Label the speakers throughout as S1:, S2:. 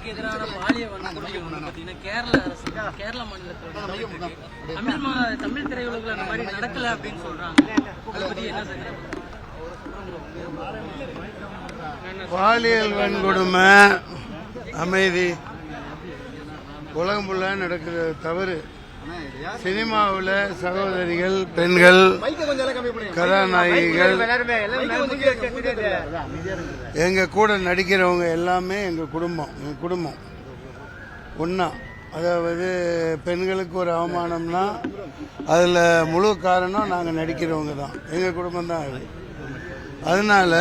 S1: பெண்களுக்கு எதிரான பாலிய வன்கொடுமை பாத்தீங்கன்னா கேரள மாநிலத்தில் தமிழ் திரையுலகில் அந்த மாதிரி நடக்கல அப்படின்னு சொல்றாங்க. அதை பத்தி என்ன சொல்றீங்க?
S2: பாலியல் வன்கொடுமை அமைதி உலகம் ஃபுல்லா நடக்கிற தவறு. சினிமாவில் சகோதரிகள், பெண்கள், கதாநாயகிகள், எங்க கூட நடிக்கிறவங்க எல்லாமே எங்க குடும்பம் ஒன்னா. அதாவது பெண்களுக்கு ஒரு அவமானம்னா அதுல முழு காரணம் நாங்க நடிக்கிறவங்க தான், எங்க குடும்பம் தான் அது. அதனால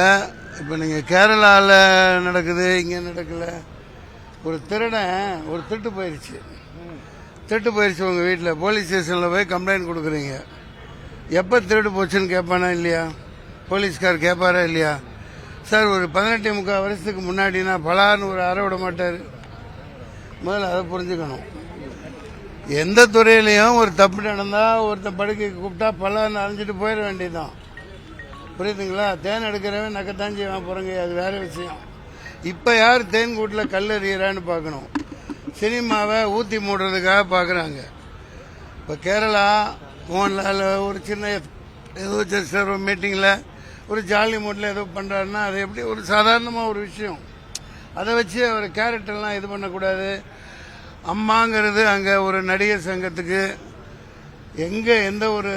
S2: இப்ப நீங்க கேரளால நடக்குது, இங்க நடக்கல. ஒரு திருடன் ஒரு திருட்டு போயிருச்சு உங்க வீட்டில், போலீஸ் ஸ்டேஷனில் போய் கம்ப்ளைண்ட் கொடுக்குறீங்க. எப்போ திருடு போச்சுன்னு கேட்பானா இல்லையா? போலீஸ்கார் கேட்பாரா இல்லையா? சார் ஒரு 18 வருஷத்துக்கு முன்னாடினா பலான்னு ஒரு அற விட மாட்டார். முதல்ல அதை புரிஞ்சுக்கணும். எந்த துறையிலையும் ஒரு தப்பு நடந்தால் ஒருத்தன் படுக்கைக்கு கூப்பிட்டா பலான்னு அரைஞ்சிட்டு போயிட வேண்டியதுதான். புரியுதுங்களா? தேன் எடுக்கிறவன் நக்கத்தான் செய்வான் போகிறங்க, அது வேற விஷயம். இப்போ யார் தேன் கூட்டில் கல் எறிகிறான்னு பார்க்கணும். சினிமாவை ஊற்றி மூடுறதுக்காக பார்க்குறாங்க. இப்போ கேரளா மோகன்லால் ஒரு சின்ன ஏதோ ஜஸ்ட் மீட்டிங்கில் ஒரு ஜாலி மூட்டில் ஏதோ பண்ணுறாருன்னா அது எப்படி ஒரு சாதாரணமாக ஒரு விஷயம். அதை வச்சு அவர் கேரக்டர்லாம் இது பண்ணக்கூடாது. அம்மாங்கிறது அங்கே ஒரு நடிகர் சங்கத்துக்கு எந்த ஒரு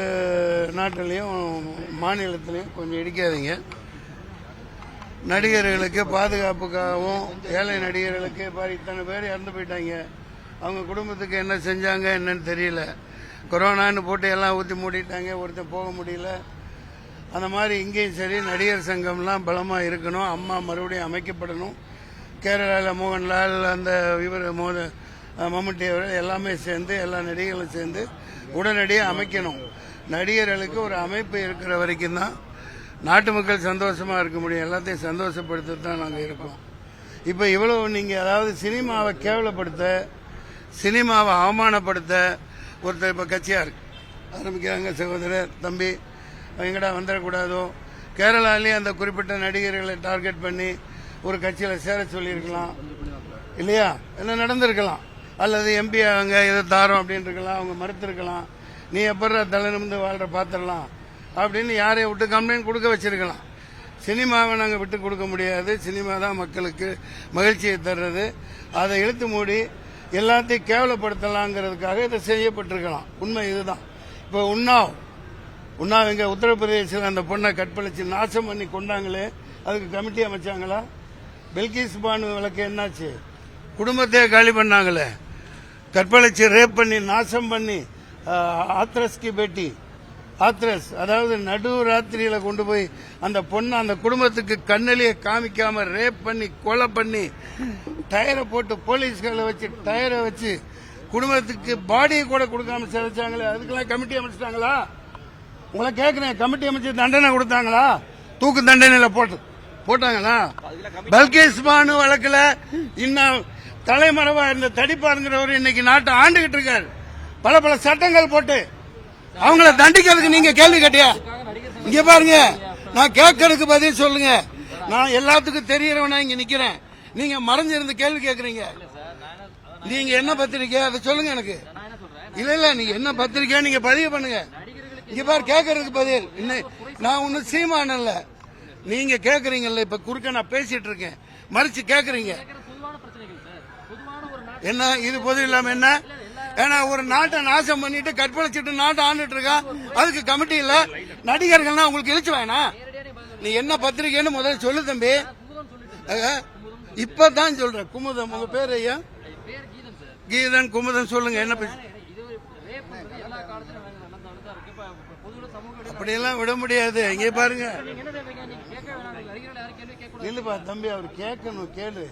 S2: நாட்டிலையும் மாநிலத்திலையும் கொஞ்சம் இடிக்காதீங்க. நடிகர்களுக்கு பாதுகாப்புக்காகவும் ஏழை நடிகர்களுக்கு இத்தனை பேர் இறந்து போயிட்டாங்க. அவங்க குடும்பத்துக்கு என்ன செஞ்சாங்க என்னன்னு தெரியல. கொரோனான்னு போட்டு எல்லாம் ஊற்றி மூடிட்டாங்க, ஒருத்தர் போக முடியல. அந்த மாதிரி இங்கேயும் சரி நடிகர் சங்கம்லாம் பலமாக இருக்கணும். அம்மா மறுபடியும் அமைக்கப்படணும். கேரளாவில் மோகன்லால், அந்த இவர் மம்முட்டி அவர்கள் எல்லாமே சேர்ந்து எல்லா நடிகர்களும் சேர்ந்து உடனடியாக அமைக்கணும். நடிகர்களுக்கு ஒரு அமைப்பு இருக்கிற வரைக்கும் தான் நாட்டு மக்கள் சந்தோஷமா இருக்க முடியும். எல்லாத்தையும் சந்தோஷப்படுத்த தான் நாங்கள் இருக்கோம். இப்போ இவ்வளவு நீங்க அதாவது சினிமாவை கேவலப்படுத்த, சினிமாவை அவமானப்படுத்த ஒருத்தர் இப்போ கட்சியார் ஆரம்பிக்கிறாங்க. சகோதரர் தம்பி எங்கடா வந்துடக்கூடாதோ. கேரளாலேயே அந்த குறிப்பிட்ட நடிகர்களை டார்கெட் பண்ணி ஒரு கட்சியில் சேர சொல்லியிருக்கலாம் இல்லையா? என்ன நடந்திருக்கலாம். அல்லது எம்பி அவங்க எதை தாரோம் அப்படின்னு இருக்கலாம், அவங்க மறுத்திருக்கலாம். நீ எப்படா தலை நிமிர்ந்து வாழ்ற பாத்திரலாம் அப்படின்னு யாரைய விட்டு கம்ப்ளைண்ட் கொடுக்க வச்சிருக்கலாம். சினிமாவை நாங்கள் விட்டு கொடுக்க முடியாது. சினிமா தான் மக்களுக்கு மகிழ்ச்சியை தர்றது. அதை இழுத்து மூடி எல்லாத்தையும் கேவலப்படுத்தலாங்கிறதுக்காக இதை செய்யப்பட்டிருக்கலாம். உண்மை இதுதான். இப்போ உன்னாவ் இங்க உத்தரப்பிரதேசில் அந்த பொண்ணை கற்பழிச்சு நாசம் பண்ணி கொண்டாங்களே, அதுக்கு கமிட்டி அமைச்சாங்களா? பெல்கிஸ் பானு வழக்கு என்னாச்சு? குடும்பத்தையே காலி பண்ணாங்களே. கற்பழிச்சு ரேப் பண்ணி நாசம் பண்ணி ஆத்ரஸ்கி பேட்டி ஆத்ரஸ், அதாவது நடு ராத்திரியில கொண்டு போய் அந்த பொண்ணு அந்த குடும்பத்துக்கு கண்ணிலேயே காமிக்காம ரேப் பண்ணி கொலை பண்ணி டயரை போட்டு போலீஸ்களை வச்சு டயரை வச்சு குடும்பத்துக்கு பாடியை கூட கொடுக்காம சிதைச்சாங்களே, அதுக்கெல்லாம் கமிட்டி அமைச்சிட்டாங்களா? உங்களை கேட்கிறேன், கமிட்டி அமைச்சு தண்டனை கொடுத்தாங்களா? தூக்கு தண்டனையில போட்டாங்களா? பல்கேஸ் பானு வழக்குல இன்னும் தலைமறைவா இருந்த தடிப்பாருங்கிறவர் இன்னைக்கு நாட்டை ஆண்டுகிட்டு இருக்காரு. பல சட்டங்கள் போட்டு அவங்கள தண்டிக்கிறதுக்கு நீங்க கேள்வி கேட்டியா? இங்க பாருங்க, நான் கேட்கறதுக்கு பதில் சொல்லுங்க. நான் எல்லாத்துக்கும் தெரியறவனா இங்க நிக்கிறேன். நீங்க மறைஞ்சிருந்து கேள்வி கேட்கறீங்க. நீங்க என்ன பத்திரிக்கை அதை சொல்லுங்க எனக்கு. இல்ல நீங்க என்ன பத்திரிக்கை நீங்க பதிவு பண்ணுங்க. இங்க பாரு, கேட்கறதுக்கு பதில். நான் ஒன்னும் சீமான இல்ல. நீங்க கேட்கறீங்கல்ல, இப்ப குறுக்க நான் பேசிட்டு இருக்கேன், மறைச்சு கேட்கறீங்க. என்ன இது பொது இல்லாம என்ன? ஏன்னா ஒரு நாட்டை நாசம் பண்ணிட்டு கற்பழிச்சிட்டு நாட்டை ஆண்டுட்டு இருக்கா, அதுக்கு கமிட்டி இல்ல. நடிகர்கள்னா உங்களுக்கு இழிச்சு வேணா? நீ என்ன பத்திரிகைன்னு முதல்ல சொல்லு தம்பி. இப்பதான் சொல்ற. குமுதம், உங்க பேர் ஐயா? கீதன். குமுதம் சொல்லுங்க, என்ன பேச? அப்படியெல்லாம் விட முடியாது. இங்க பாருங்க, இல்லப்பா தம்பி, அவர் கேட்கணும். கேளு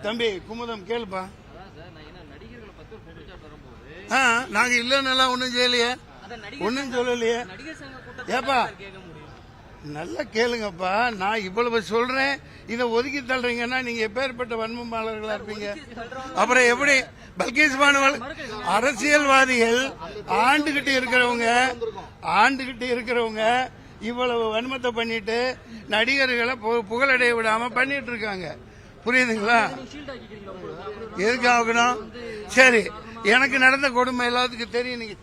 S2: தம்பி, குமுதம் கேளுப்பா. நாங்க இல்லன்னு ஒன்னும் செய்யலையே, ஒன்னும் சொல்லலையே. ஏப்பா நல்லா கேளுங்கப்பா. நான் இவ்வளவு சொல்றேன், இதை ஒதுக்கி தள்ளுறீங்கன்னா நீங்க எப்பேற்பட்ட வன்மமாளர்களா இருப்பீங்க? அப்புறம் எப்படி? பல்கேஸ் பானு அரசியல்வாதிகள் ஆண்டுகிட்டு இருக்கிறவங்க இவ்வளவு வன்மத்தை பண்ணிட்டு நடிகர்களை புகழடைய விடாம பண்ணிட்டு இருக்காங்க. புரியுதுங்களா?
S1: ஷீல்ட் ஆக்கிக்கிறீங்களா உங்களுக்கு?
S2: எதுக்கு ஆகணும்? சரி, எனக்கு நடந்த கொடுமை எல்லாத்துக்கும் தெரியும். நீங்க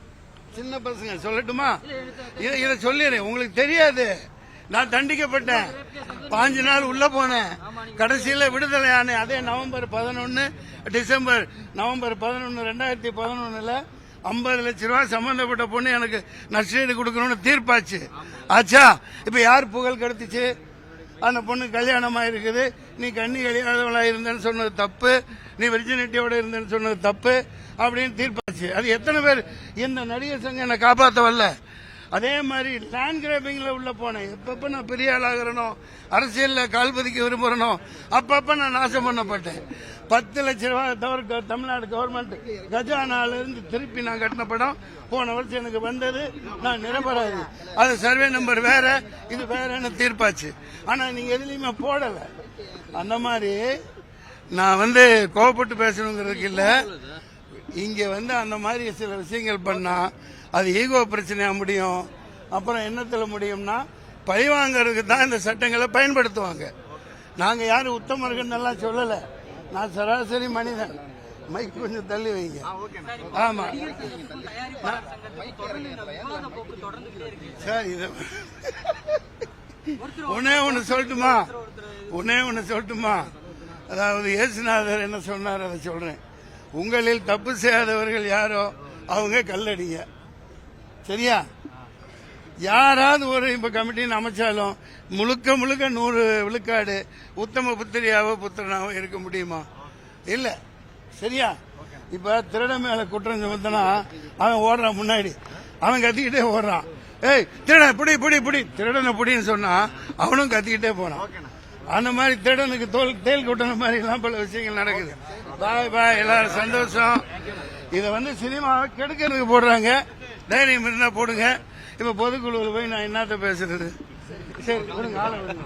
S2: சின்ன பசங்க சொல்லட்டுமா? இதை சொல்லிடுறேன், உங்களுக்கு தெரியாது. நான் தண்டிக்கப்பட்டேன், 5 நாள் உள்ள போனேன், கடைசியில விடுதலை ஆனேன். அதே நவம்பர் 11 2011 50 லட்சம் ரூபாய் சம்பந்தப்பட்ட பொண்ணு எனக்கு நஷ்டஈடு கொடுக்கணும்னு தீர்ப்பாச்சு. ஆச்சா? இப்ப யார் புகழ் கெடுத்துச்சு? அந்த பொண்ணு கல்யாணமா இருக்குது, நீ கண்ணி கல்யாணவளா இருந்தேன்னு சொன்னது தப்பு, நீ வெர்ஜினிட்டியோட இருந்தேன்னு சொன்னது தப்பு அப்படின்னு தீர்ப்பாச்சு. அது எத்தனை பேர் இந்த நடிகர் சங்கம் என்னை காப்பாற்ற வரல. அதே மாதிரி லேண்ட் கிராபிங்ல உள்ள போனேன். எப்பப்ப நான் பெரிய ஆளாகிறனோ, அரசியல்ல கால்பதிக்க விரும்புறனோ, அப்பப்ப நான் நாசம் பண்ணப்பட்டேன். 10 லட்சம் ரூபாய் தவிர தமிழ்நாடு கவர்மெண்ட் கஜானால இருந்து திருப்பி நான் கட்டின படம் போன வருஷம் எனக்கு வந்தது. நான் நிரபராதி. அது சர்வே நம்பர் வேற, இது வேறன்னு தீர்ப்பாச்சு. ஆனா நீங்க எதுலயுமே போடல. அந்த மாதிரி நான் கோவப்பட்டு பேசணுங்கிறதுக்கு இல்ல. இங்க அந்த மாதிரி சில விஷயங்கள் பண்ணா அது ஈகோ பிரச்சனையா முடியும். அப்புறம் என்னத்துல முடியும்னா பழிவாங்கிறதுக்கு தான் இந்த சட்டங்களை பயன்படுத்துவாங்க. நாங்க யாரும் உத்தமர்கள் எல்லாம் சொல்லல. நான் சராசரி மனிதன். மைக் கொஞ்சம் தள்ளி வைங்க. ஆமா சார், இது ஒன்னே ஒன்னு சொல்லட்டுமா? அதாவது இயேசுநாதர் என்ன சொன்னார் அதை சொல்றேன். உங்களில் தப்பு செய்யாதவர்கள் யாரோ அவங்க கல்லடிங்க. சரியா? யாராவது ஒரு இப்ப கமிட்டின்னு அமைச்சாலும் முழுக்க 100 விழுக்காடு உத்தம புத்திரியாவோ புத்திரனாவோ இருக்க முடியுமா? இல்ல. சரியா? இப்ப திருட மேல குற்றம் சுமத்தினா அவன் ஓடுறான், முன்னாடி அவன் கத்திக்கிட்டே ஓடுறான். ஏய் திருட புடி புடி புடி, திருடனை புடின்னு சொன்னா அவனும் கத்திக்கிட்டே போறான். அந்த மாதிரி திருடனுக்கு தேல் கூட்டின மாதிரி எல்லாம் பல விஷயங்கள் நடக்குது. பாய் எல்லாரும் சந்தோஷம். இதை சினிமாவை கெடுக்கிறதுக்கு போடுறாங்க. தைரியம் இருந்தா போடுங்க. இப்ப பொதுக்குழுவில் போய் நான் என்னத்த பேசுறது? சரி, விடுங்க, ஆளை விடுங்க.